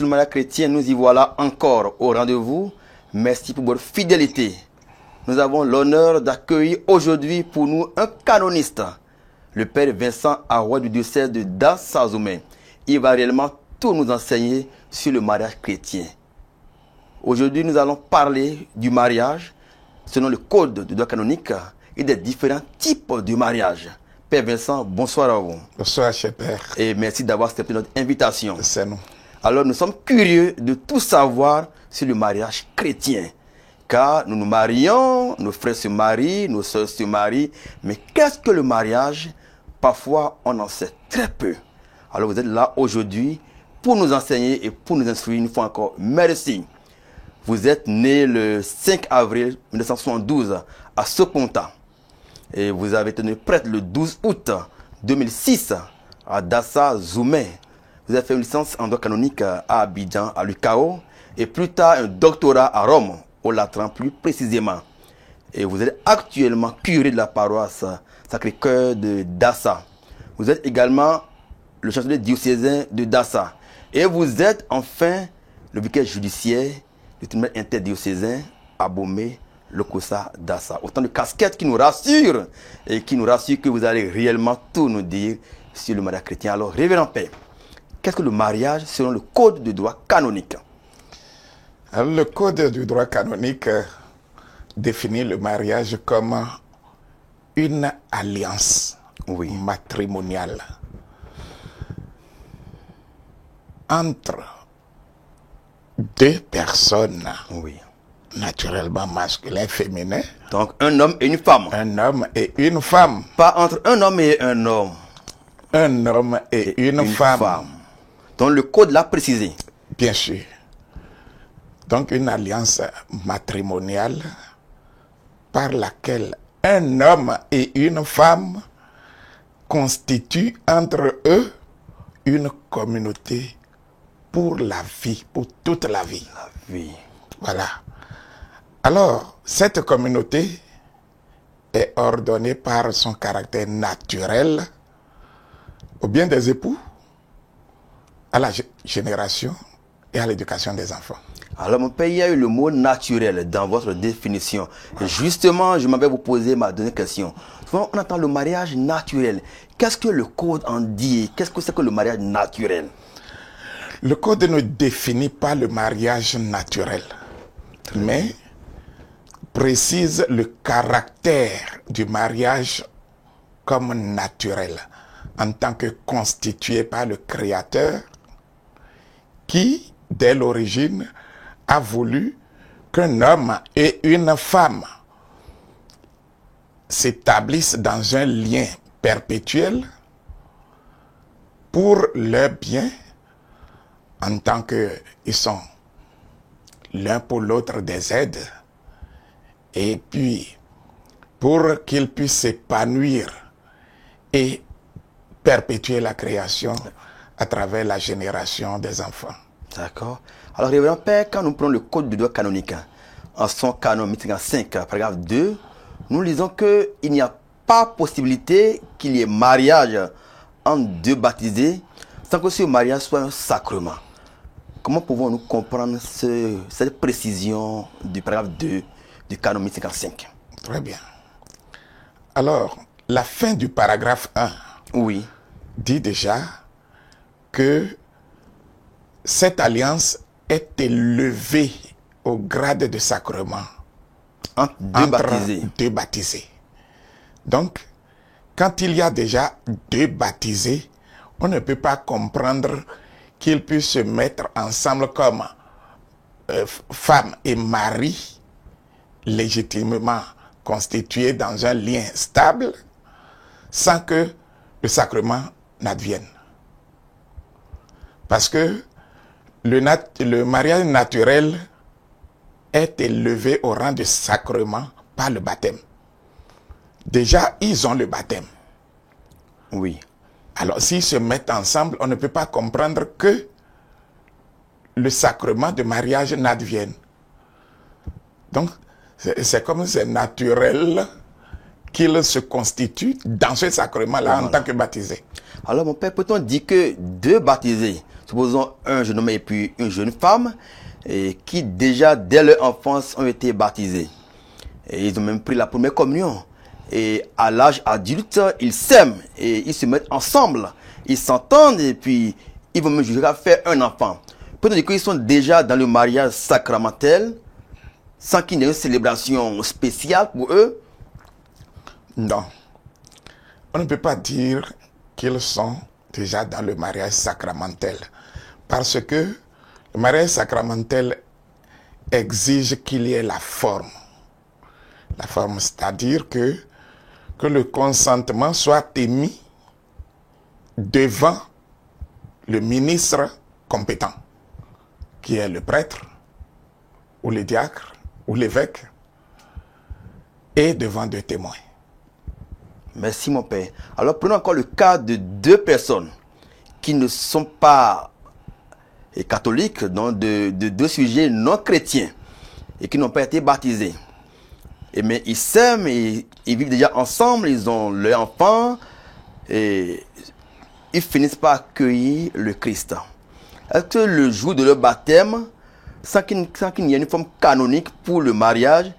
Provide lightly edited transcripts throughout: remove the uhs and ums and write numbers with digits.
sur le mariage chrétien, nous y voilà encore au rendez-vous. Merci pour votre fidélité. Nous avons l'honneur d'accueillir aujourd'hui pour nous un canoniste, le Père Vincent Aroy du diocèse de Dassa-Zoumé. Il va réellement tout nous enseigner sur le mariage chrétien. Aujourd'hui, nous allons parler du mariage selon le code de droit canonique et des différents types de mariage. Père Vincent, bonsoir à vous. Bonsoir, cher Père. Et merci d'avoir accepté notre invitation. C'est nous. Alors, nous sommes curieux de tout savoir sur le mariage chrétien. Car nous nous marions, nos frères se marient, nos soeurs se marient. Mais qu'est-ce que le mariage? Parfois, on en sait très peu. Alors, vous êtes là aujourd'hui pour nous enseigner et pour nous instruire une fois encore. Merci. Vous êtes né le 5 avril 1972 à Soponta. Et vous avez été prêtre le 12 août 2006 à Dassa-Zoumé. Vous avez fait une licence en droit canonique à Abidjan, à l'UCAO. Et plus tard, un doctorat à Rome, au Latran plus précisément. Et vous êtes actuellement curé de la paroisse Sacré-Cœur de Dassa. Vous êtes également le chancelier diocésain de Dassa. Et vous êtes enfin le vicaire judiciaire du tribunal interdiocésain à Bomé, Lokossa, Dassa. Autant de casquettes qui nous rassurent et qui nous rassurent que vous allez réellement tout nous dire sur le mariage chrétien. Alors, révérend Père, qu'est-ce que le mariage selon le code de droit canonique? Alors, le code du droit canonique définit le mariage comme une alliance matrimoniale entre deux personnes, naturellement masculin et féminin. Donc un homme et une femme. Un homme et une femme. Pas entre un homme et un homme. Un homme et une femme. Donc le code l'a précisé. Bien sûr. Donc une alliance matrimoniale par laquelle un homme et une femme constituent entre eux une communauté pour la vie, pour toute la vie. La vie. Voilà. Alors, cette communauté est ordonnée par son caractère naturel au bien des époux, à la génération et à l'éducation des enfants. Alors, mon père, il y a eu le mot naturel dans votre définition. Et justement, je m'en vais vous poser ma dernière question. Souvent, on entend le mariage naturel. Qu'est-ce que le code en dit? Qu'est-ce que c'est que le mariage naturel? Le code ne définit pas le mariage naturel, mais précise le caractère du mariage comme naturel, en tant que constitué par le Créateur, qui, dès l'origine, a voulu qu'un homme et une femme s'établissent dans un lien perpétuel pour leur bien, en tant qu'ils sont l'un pour l'autre des aides, et puis pour qu'ils puissent s'épanouir et perpétuer la création à travers la génération des enfants. D'accord. Alors, révérend Père, quand nous prenons le code du droit canonique, en son canon 5, paragraphe 2, nous lisons qu'il n'y a pas possibilité qu'il y ait mariage entre deux baptisés sans que ce mariage soit un sacrement. Comment pouvons-nous comprendre cette précision du paragraphe 2 du canon 1055? Très bien. Alors, la fin du paragraphe 1 dit déjà que cette alliance est élevée au grade de sacrement entre deux baptisés. Donc, quand il y a déjà deux baptisés, on ne peut pas comprendre qu'ils puissent se mettre ensemble comme femme et mari, légitimement constitués dans un lien stable, sans que le sacrement n'advienne. Parce que le mariage naturel est élevé au rang de sacrement par le baptême. Déjà, ils ont le baptême. Oui. Alors, s'ils se mettent ensemble, on ne peut pas comprendre que le sacrement de mariage n'advienne. Donc, c'est comme c'est naturel qu'ils se constituent dans ce sacrement-là en tant que baptisés. Alors, mon père, peut-on dire que deux baptisés supposons un jeune homme et puis une jeune femme, et qui déjà dès leur enfance ont été baptisés. Et ils ont même pris la première communion. Et à l'âge adulte, ils s'aiment et ils se mettent ensemble. Ils s'entendent et puis ils vont même jusqu'à faire un enfant. Peut-être qu'ils sont déjà dans le mariage sacramentel, sans qu'il y ait une célébration spéciale pour eux. Non. On ne peut pas dire qu'ils sont déjà dans le mariage sacramentel. Parce que le mariage sacramentel exige qu'il y ait la forme. La forme, c'est-à-dire que le consentement soit émis devant le ministre compétent, qui est le prêtre, ou le diacre, ou l'évêque, et devant deux témoins. Merci mon père. Alors prenons encore le cas de deux personnes qui ne sont pas catholiques, donc de deux sujets non chrétiens et qui n'ont pas été baptisés. Mais ils s'aiment, ils vivent déjà ensemble, ils ont leur enfant et ils finissent par accueillir le Christ. Est-ce que le jour de leur baptême, sans qu'il y ait une forme canonique pour le mariage,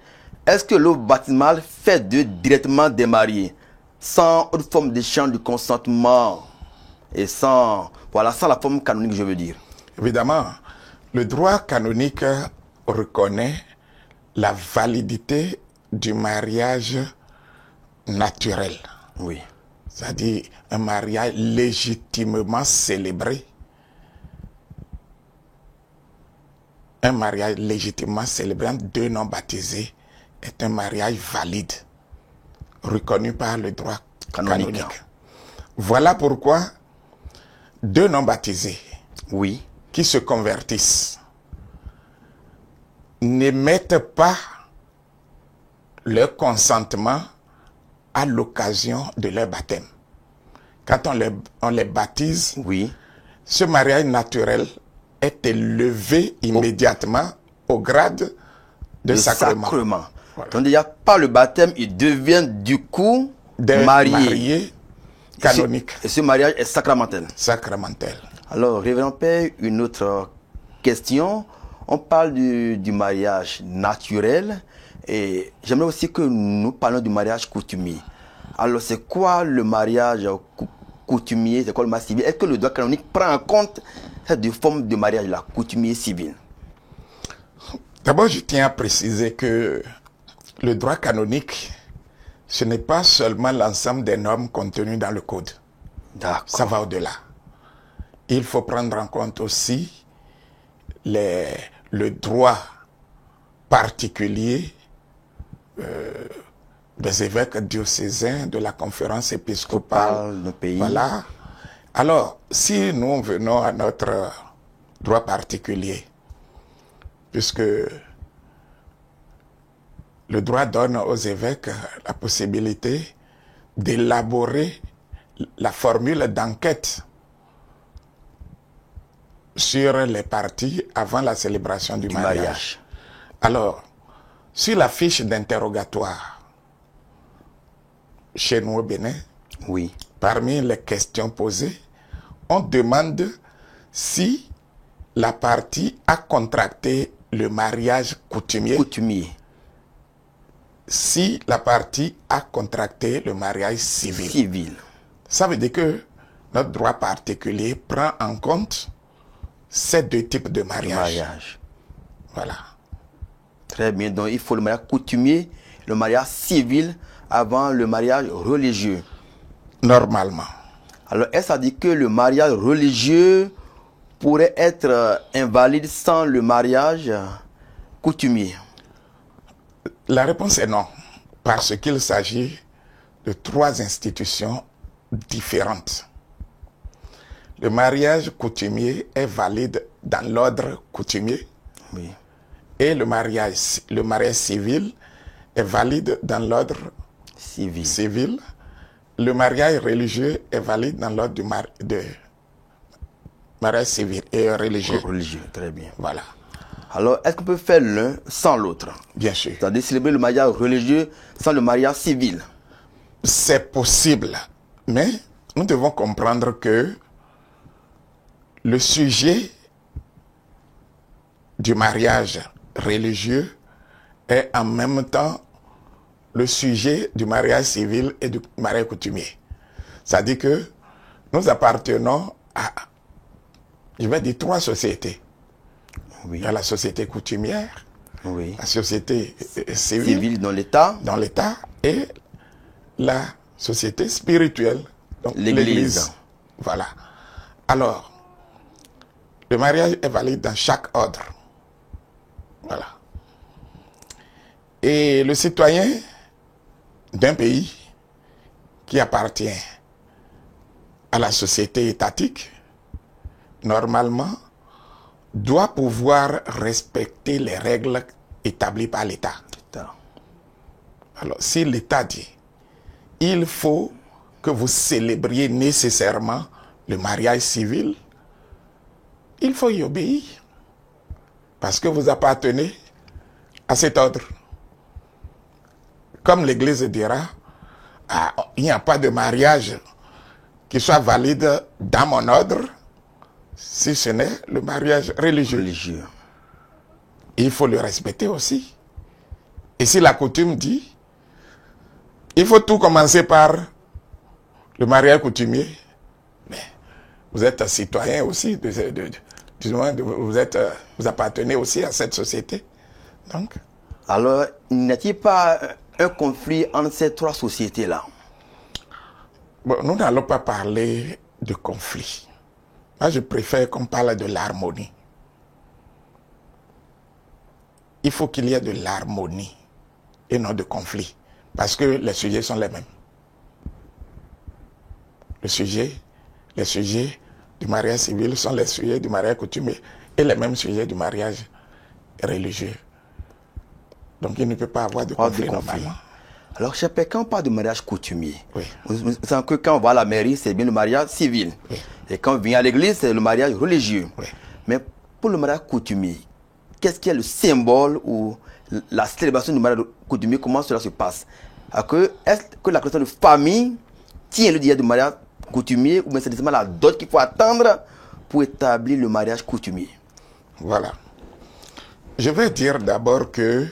est-ce que l'eau baptismale fait d'eux directement des mariés, sans autre forme d'échange de consentement et sans la forme canonique, je veux dire? Évidemment, le droit canonique reconnaît la validité du mariage naturel. Oui. C'est-à-dire un mariage légitimement célébré. Un mariage légitimement célébré entre deux non baptisés est un mariage valide, reconnu par le droit canonique. Voilà pourquoi deux non baptisés oui. qui se convertissent n'émettent pas leur consentement à l'occasion de leur baptême. Quand on les baptise, oui. ce mariage naturel est élevé immédiatement au grade de sacrement. Voilà. Donc déjà, par le baptême, ils deviennent du coup des mariés canoniques. Et ce mariage est sacramentel. Sacramentel. Alors, révérend Père, une autre question. On parle du mariage naturel et j'aimerais aussi que nous parlions du mariage coutumier. Alors, c'est quoi le mariage coutumier? C'est quoi le mariage civil? Est-ce que le droit canonique prend en compte cette deux formes de mariage, la coutumier civil? D'abord, je tiens à préciser que le droit canonique, ce n'est pas seulement l'ensemble des normes contenues dans le code. D'accord. Ça va au-delà. Il faut prendre en compte aussi le droit particulier des évêques diocésains, de la conférence épiscopale du pays. Voilà. Alors, si nous venons à notre droit particulier, puisque le droit donne aux évêques la possibilité d'élaborer la formule d'enquête sur les parties avant la célébration du mariage. Alors, sur la fiche d'interrogatoire chez nous au Bénin, oui. Parmi les questions posées, on demande si la partie a contracté le mariage coutumier. Si la partie a contracté le mariage civil. Ça veut dire que notre droit particulier prend en compte ces deux types de mariage. Voilà. Très bien. Donc, il faut le mariage coutumier, le mariage civil avant le mariage religieux. Normalement. Alors, est-ce à dire que le mariage religieux pourrait être invalide sans le mariage coutumier? La réponse est non, parce qu'il s'agit de trois institutions différentes. Le mariage coutumier est valide dans l'ordre coutumier. Oui. Et le mariage civil est valide dans l'ordre civil. Le mariage religieux est valide dans l'ordre de mariage civil et religieux. Religieux, très bien. Voilà. Alors, est-ce qu'on peut faire l'un sans l'autre? Bien sûr. C'est-à-dire célébrer le mariage religieux sans le mariage civil? C'est possible. Mais nous devons comprendre que le sujet du mariage religieux est en même temps le sujet du mariage civil et du mariage coutumier. C'est-à-dire que nous appartenons à, je vais dire, 3 sociétés. Oui. Il y a la société coutumière, Oui. la société civile Civil dans l'État. et la société spirituelle, donc L'Église. Voilà. Alors, le mariage est valide dans chaque ordre. Voilà. Et le citoyen d'un pays qui appartient à la société étatique, normalement, doit pouvoir respecter les règles établies par l'État. Alors, si l'État dit, il faut que vous célébriez nécessairement le mariage civil, il faut y obéir. Parce que vous appartenez à cet ordre. Comme l'Église dira, il n'y a pas de mariage qui soit valide dans mon ordre, si ce n'est le mariage religieux. Il faut le respecter aussi. Et si la coutume dit, il faut tout commencer par le mariage coutumier, mais vous êtes un citoyen aussi, vous appartenez aussi à cette société. Donc, alors, n'y a-t-il pas un conflit entre ces 3 sociétés-là? Bon, nous n'allons pas parler de conflit. Moi, je préfère qu'on parle de l'harmonie. Il faut qu'il y ait de l'harmonie et non de conflit. Parce que les sujets sont les mêmes. Les sujets du mariage civil sont les sujets du mariage coutumier et les mêmes sujets du mariage religieux. Donc, il ne peut pas avoir de conflit normalement. Alors, cher père, quand on parle de mariage coutumier, oui. Vous savez que quand on va à la mairie, c'est bien le mariage civil. Oui. Et quand on vient à l'église, c'est le mariage religieux. Oui. Mais pour le mariage coutumier, qu'est-ce qui est le symbole ou la célébration du mariage coutumier, comment cela se passe? Est-ce que la question de famille tient le dia du mariage coutumier ou bien c'est seulement la dot qu'il faut attendre pour établir le mariage coutumier? Voilà. Je vais dire d'abord que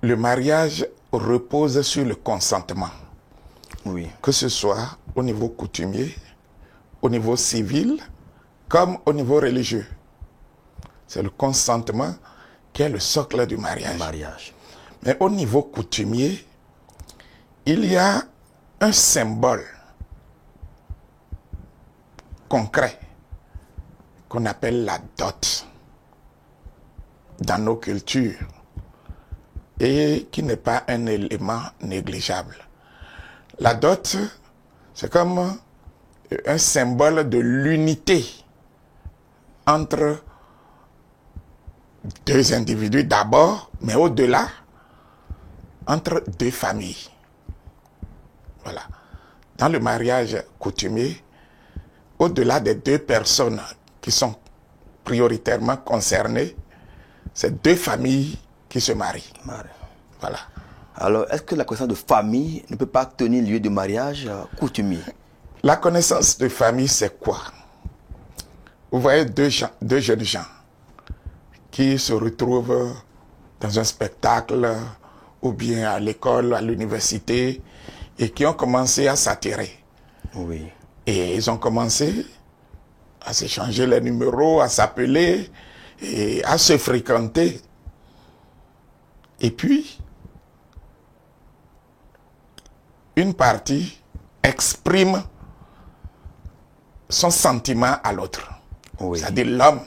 le mariage repose sur le consentement. Oui. Que ce soit au niveau coutumier, au niveau civil, comme au niveau religieux. C'est le consentement qui est le socle du mariage. Mais au niveau coutumier, il y a un symbole concret qu'on appelle la dot dans nos cultures et qui n'est pas un élément négligeable. La dot, c'est comme un symbole de l'unité entre 2 individus d'abord, mais au-delà, entre 2 familles. Voilà. Dans le mariage coutumier, au-delà des 2 personnes qui sont prioritairement concernées, c'est 2 familles qui se marient. Voilà. Alors, est-ce que la connaissance de famille ne peut pas tenir lieu de mariage coutumier? La connaissance de famille, c'est quoi? Vous voyez 2 jeunes gens qui se retrouvent dans un spectacle ou bien à l'école, à l'université et qui ont commencé à s'attirer. Oui. Et ils ont commencé à s'échanger les numéros, à s'appeler et à se fréquenter. Et puis, une partie exprime son sentiment à l'autre. Oui. C'est-à-dire l'homme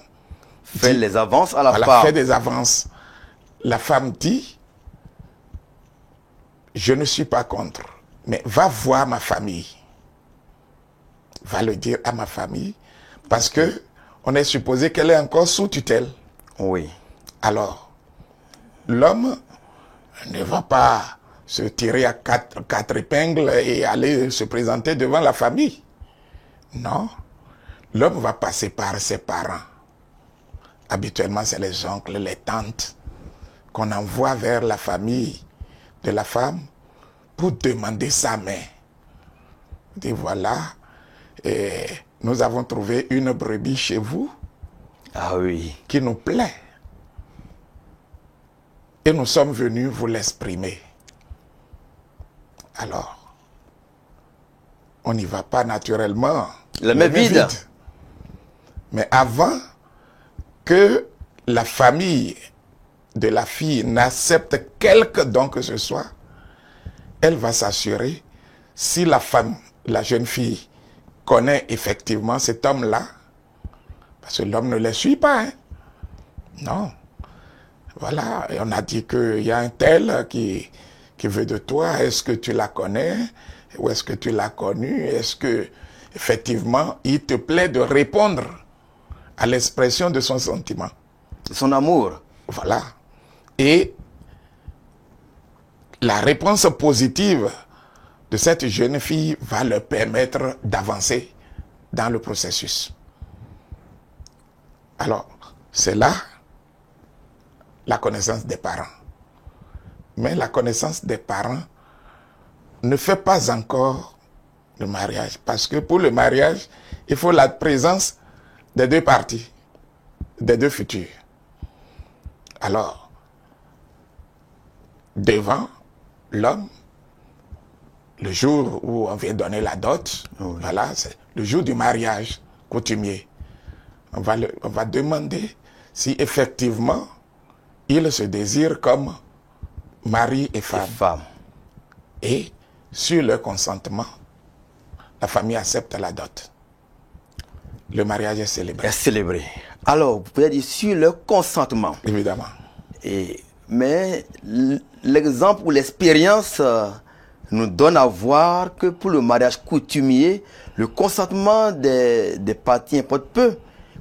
fait les avances à la femme. femme. Fait des avances. La femme dit, je ne suis pas contre, mais va voir ma famille. Va le dire à ma famille, parce que on est supposé qu'elle est encore sous tutelle. Oui. Alors, l'homme ne va pas se tirer à quatre épingles et aller se présenter devant la famille. Non. L'homme va passer par ses parents. Habituellement, c'est les oncles, les tantes qu'on envoie vers la famille de la femme pour demander sa main. On dit voilà, nous avons trouvé une brebis chez vous Ah oui. qui nous plaît. Et nous sommes venus vous l'exprimer. Alors, on n'y va pas naturellement. La main vide. Mais avant que la famille de la fille n'accepte quelque don que ce soit, elle va s'assurer si la femme, la jeune fille, connaît effectivement cet homme-là, parce que l'homme ne les suit pas. Hein? Non. Voilà, et on a dit qu'il y a un tel qui veut de toi. Est-ce que tu la connais? Ou est-ce que tu l'as connu? Est-ce que, effectivement, il te plaît de répondre à l'expression de son sentiment? Son amour. Voilà. Et la réponse positive de cette jeune fille va leur permettre d'avancer dans le processus. Alors, c'est là la connaissance des parents. Mais la connaissance des parents ne fait pas encore le mariage. Parce que pour le mariage, il faut la présence des deux parties, des deux futurs. Alors, devant l'homme, le jour où on vient donner la dot, oui. Voilà, c'est le jour du mariage coutumier. On va demander si effectivement il se désire comme mari et femme. Et sur le consentement, la famille accepte la dot. Le mariage est célébré. Est célébré. Alors, vous pouvez dire sur le consentement. Évidemment. Mais l'exemple ou l'expérience nous donne à voir que pour le mariage coutumier, le consentement des parties importe peu.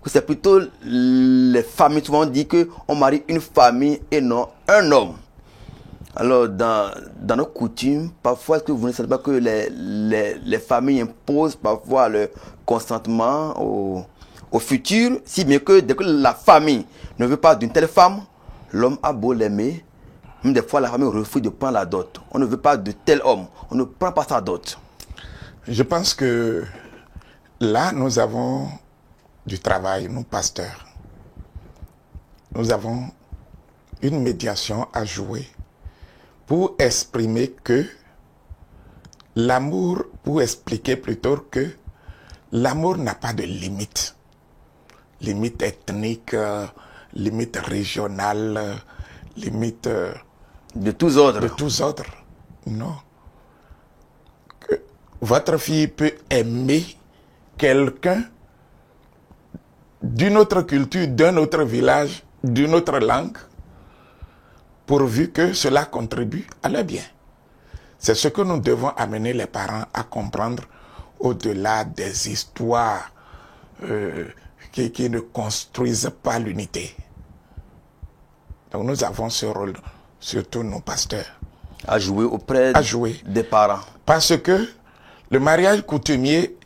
C'est plutôt les familles souvent dit qu'on marie une famille et non un homme. Alors, dans nos coutumes, parfois, est-ce que vous ne savez pas que les familles imposent parfois le consentement au futur, si bien que dès que la famille ne veut pas d'une telle femme, l'homme a beau l'aimer, même des fois la famille refuse de prendre la dot. On ne veut pas de tel homme, on ne prend pas sa dot. Je pense que là, nous avons du travail, nous pasteurs. Nous avons une médiation à jouer pour exprimer que l'amour, pour expliquer plutôt que l'amour n'a pas de limite. Limite ethnique, limite régionale, limite de tous ordres. De tous ordres. Non. Que votre fille peut aimer quelqu'un d'une autre culture, d'un autre village, d'une autre langue, pourvu que cela contribue à leur bien. C'est ce que nous devons amener les parents à comprendre au-delà des histoires qui ne construisent pas l'unité. Donc nous avons ce rôle, surtout nos pasteurs. À jouer auprès des parents. Parce que le mariage coutumier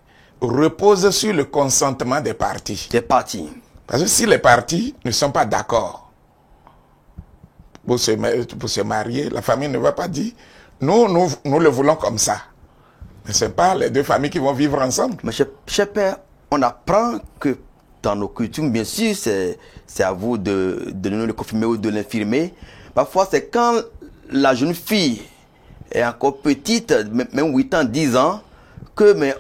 repose sur le consentement des parties. Des parties. Parce que si les parties ne sont pas d'accord pour se marier, la famille ne va pas dire nous le voulons comme ça. Mais ce n'est pas les deux familles qui vont vivre ensemble. Mais cher père, on apprend que dans nos coutumes, bien sûr, c'est à vous de nous le confirmer ou de l'infirmer. Parfois, c'est quand la jeune fille est encore petite, même 8 ans, 10 ans,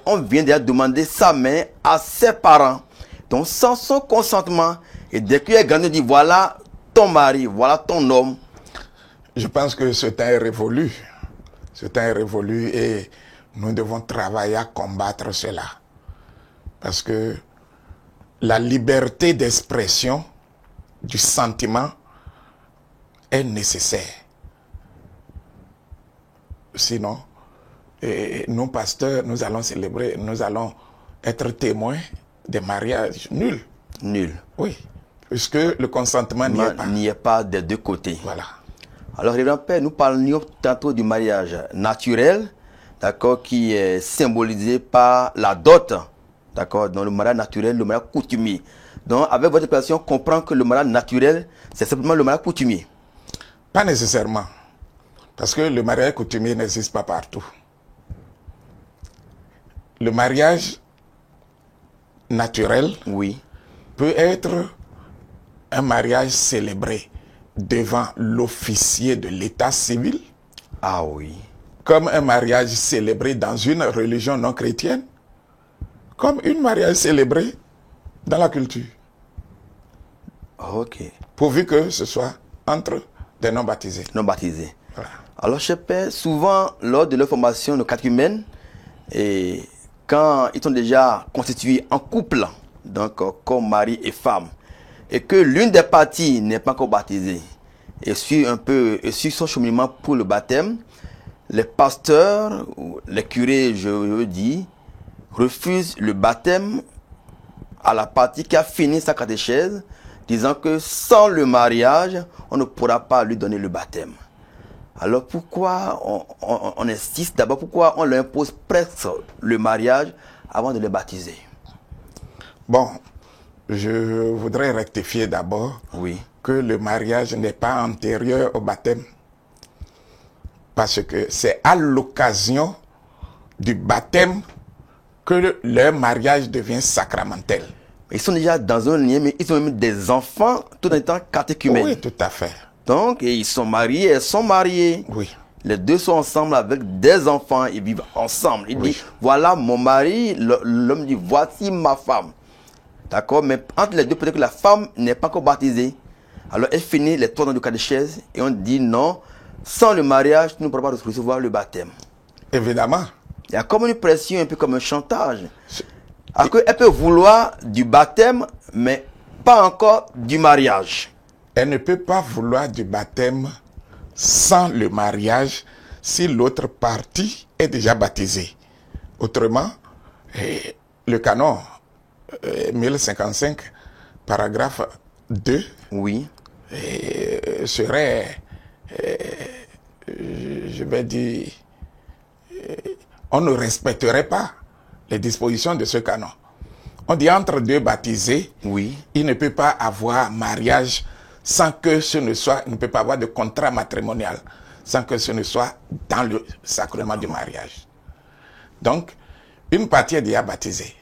on vient déjà demander sa main à ses parents. Donc, sans son consentement, et dès qu'il est grandi, on dit voilà ton mari, voilà ton homme. Je pense que ce temps est révolu. Ce temps est révolu et nous devons travailler à combattre cela. Parce que la liberté d'expression du sentiment est nécessaire. Sinon, nous pasteurs, nous allons célébrer, nous allons être témoins des mariages nuls. Nuls. Oui, puisque le consentement n'y est pas. N'y est pas des deux côtés. Voilà. Alors, révérend Père, nous parlions tantôt du mariage naturel, d'accord, qui est symbolisé par la dot, d'accord, dans le mariage naturel, le mariage coutumier. Donc, avec votre explication, on comprend que le mariage naturel, c'est simplement le mariage coutumier. Pas nécessairement. Parce que le mariage coutumier n'existe pas partout. Le mariage naturel Oui. peut être un mariage célébré devant l'officier de l'état civil, Ah oui. comme un mariage célébré dans une religion non chrétienne, comme un mariage célébré dans la culture, Ok. pourvu que ce soit entre des non baptisés. Non baptisés. Voilà. Alors, cher Père, souvent, lors de leur formation, nos catéchumènes, et quand ils sont déjà constitués en couple, donc comme mari et femme, et que l'une des parties n'est pas encore baptisée, et suit son cheminement pour le baptême, les pasteurs, ou les curés, je veux dire, refusent le baptême à la partie qui a fini sa catéchèse, disant que sans le mariage, on ne pourra pas lui donner le baptême. Alors pourquoi on insiste d'abord, pourquoi on leur impose presque le mariage avant de les baptiser? Bon, je voudrais rectifier d'abord Oui. que le mariage n'est pas antérieur au baptême. Parce que c'est à l'occasion du baptême que leur mariage devient sacramentel. Ils sont déjà dans un lien, mais ils ont même des enfants tout en étant catéchumènes. Oui, tout à fait. Donc, ils sont mariés, elles sont mariées. Oui. Les deux sont ensemble avec des enfants, ils vivent ensemble. Il dit, voilà mon mari, l'homme dit, voici ma femme. D'accord? Mais entre les deux, peut-être que la femme n'est pas encore baptisée. Alors, elle finit les 3 ans de catéchèse et on dit non, sans le mariage, tu ne pourras pas recevoir le baptême. Évidemment. Il y a comme une pression, un peu comme un chantage. Alors qu'elle peut vouloir du baptême, mais pas encore du mariage. Elle ne peut pas vouloir du baptême sans le mariage si l'autre partie est déjà baptisée. Autrement, le canon 1055, paragraphe 2, Oui. serait, je vais dire, on ne respecterait pas les dispositions de ce canon. On dit entre deux baptisés, Oui. il ne peut pas avoir mariage sans que ce ne soit, il ne peut pas avoir de contrat matrimonial sans que ce ne soit dans le sacrement du mariage. Donc, une partie est déjà baptisée.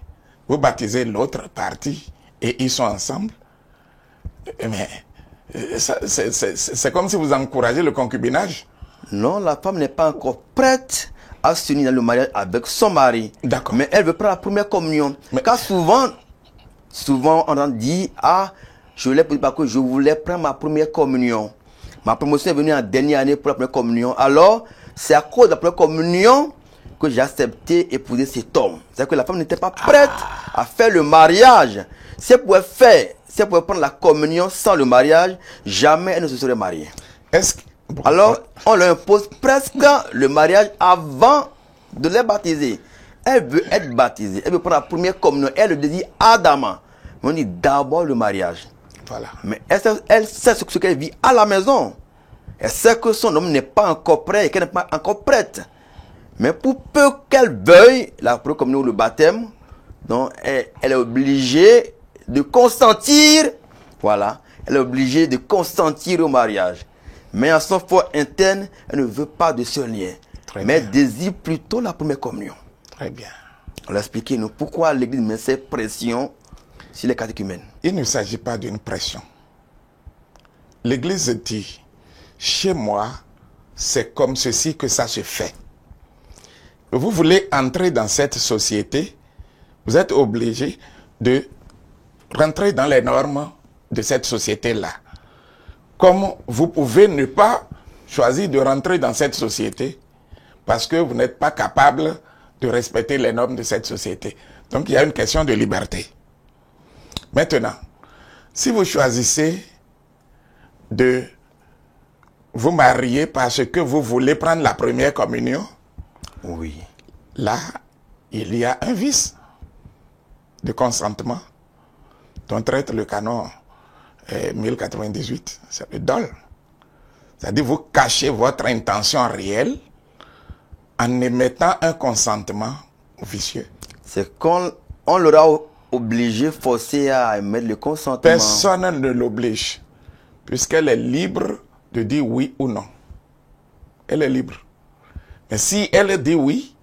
Vous baptisez l'autre partie et ils sont ensemble. Mais c'est comme si vous encouragez le concubinage. Non, la femme n'est pas encore prête à s'unir dans le mariage avec son mari. D'accord. Mais elle veut prendre la première communion. Car souvent on en dit, je l'ai pris parce que je voulais prendre ma première communion. Ma promotion est venue en dernière année pour la première communion. Alors, c'est à cause de la première communion que j'ai accepté épouser cet homme. C'est-à-dire que la femme n'était pas prête à faire le mariage. Si elle pouvait prendre la communion sans le mariage, jamais elle ne se serait mariée. Alors, on leur impose presque le mariage avant de les baptiser. Elle veut être baptisée, elle veut prendre la première communion, elle le désire ardemment. Mais on dit d'abord le mariage. Voilà. Mais elle sait ce qu'elle vit à la maison. Elle sait que son homme n'est pas encore prêt et qu'elle n'est pas encore prête. Mais pour peu qu'elle veuille la première communion ou le baptême, donc elle est obligée de consentir. Voilà. Elle est obligée de consentir au mariage. Mais en son fort interne, elle ne veut pas de ce lien. Mais elle désire plutôt la première communion. Très bien. On l'a expliqué, nous, pourquoi l'Église met cette pression sur les catéchumènes. Il ne s'agit pas d'une pression. L'Église dit, chez moi, c'est comme ceci que ça se fait. Vous voulez entrer dans cette société, vous êtes obligé de rentrer dans les normes de cette société-là. Comme vous pouvez ne pas choisir de rentrer dans cette société parce que vous n'êtes pas capable de respecter les normes de cette société. Donc il y a une question de liberté. Maintenant, si vous choisissez de vous marier parce que vous voulez prendre la première communion, oui, là, il y a un vice de consentement dont traite le canon 1098, c'est le dol. C'est-à-dire vous cachez votre intention réelle en émettant un consentement vicieux. C'est qu'on l'aura obligé, forcé à émettre le consentement. Personne ne l'oblige, puisqu'elle est libre de dire oui ou non. Elle est libre. Mais si elle dit oui,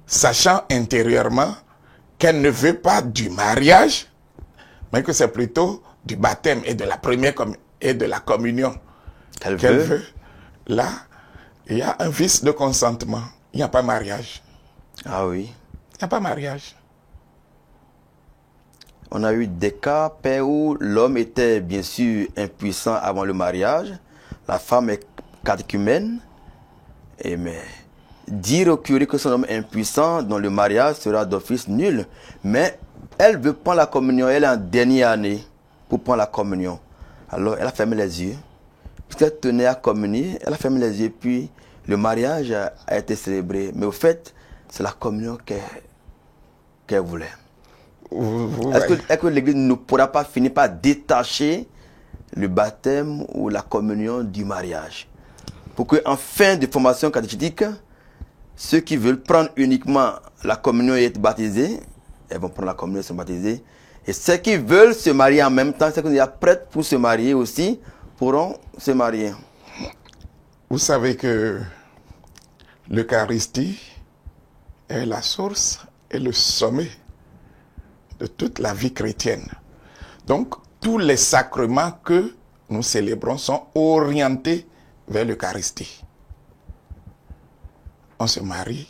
sachant intérieurement qu'elle ne veut pas du mariage, mais que c'est plutôt du baptême et de la première et de la communion qu'elle veut. Là, il y a un vice de consentement. Il n'y a pas mariage. Ah oui. Il n'y a pas mariage. On a eu des cas, père, où l'homme était bien sûr impuissant avant le mariage. La femme est catéchumène. Et mais dire au curé que son homme est impuissant dans le mariage sera d'office nul. Mais elle veut prendre la communion. Elle est en dernière année pour prendre la communion. Alors elle a fermé les yeux. Puisqu'elle tenait à communier, elle a fermé les yeux. Puis le mariage a été célébré. Mais au fait, c'est la communion qu'elle voulait. Est-ce que l'Église ne pourra pas finir par détacher le baptême ou la communion du mariage? Pour qu'en fin de formation catéchétique, ceux qui veulent prendre uniquement la communion et être baptisés, elles vont prendre la communion et se baptiser. Et ceux qui veulent se marier en même temps, ceux qui sont prêts pour se marier aussi, pourront se marier. Vous savez que l'Eucharistie est la source et le sommet de toute la vie chrétienne. Donc, tous les sacrements que nous célébrons sont orientés vers l'Eucharistie. On se marie,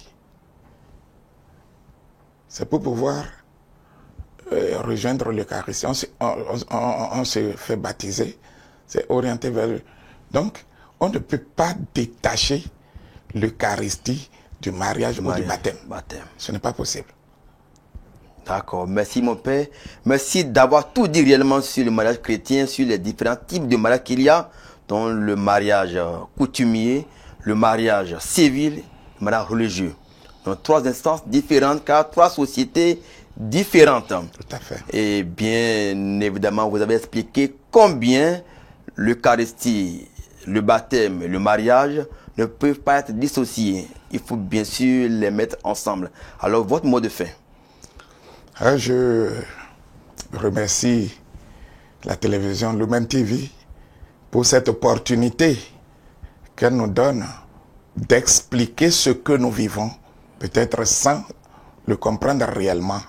c'est pour pouvoir rejoindre l'Eucharistie. On se fait baptiser, c'est orienté vers le... Donc, on ne peut pas détacher l'Eucharistie du mariage ou du baptême. Ce n'est pas possible. D'accord. Merci mon père. Merci d'avoir tout dit réellement sur le mariage chrétien, sur les différents types de mariage qu'il y a, dont le mariage coutumier, le mariage civil, le mariage religieux. Donc trois instances différentes, car trois sociétés différentes. Tout à fait. Et bien évidemment, vous avez expliqué combien l'Eucharistie, le baptême et le mariage ne peuvent pas être dissociés. Il faut bien sûr les mettre ensemble. Alors, votre mot de fin? Je remercie la télévision Lumen TV pour cette opportunité qu'elle nous donne d'expliquer ce que nous vivons, peut-être sans le comprendre réellement.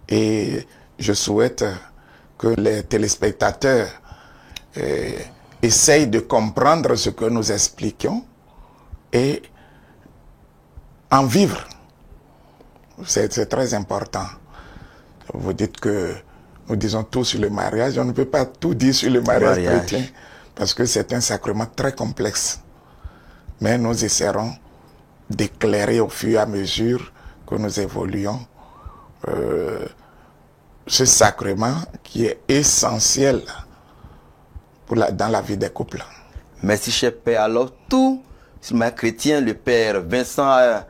Et je souhaite que les téléspectateurs essayent de comprendre ce que nous expliquons et en vivre. C'est très important. Vous dites que nous disons tout sur le mariage. On ne peut pas tout dire sur le mariage chrétien parce que c'est un sacrement très complexe. Mais nous essaierons d'éclairer au fur et à mesure que nous évoluons ce sacrement qui est essentiel dans la vie des couples. Merci, cher Père. Alors, tout sur le mariage chrétien, le Père Vincent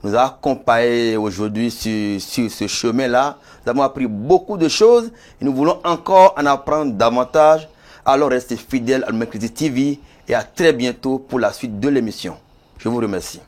nous a accompagnés aujourd'hui sur ce chemin-là. Nous avons appris beaucoup de choses et nous voulons encore en apprendre davantage. Alors restez fidèles à Lumen TV et à très bientôt pour la suite de l'émission. Je vous remercie.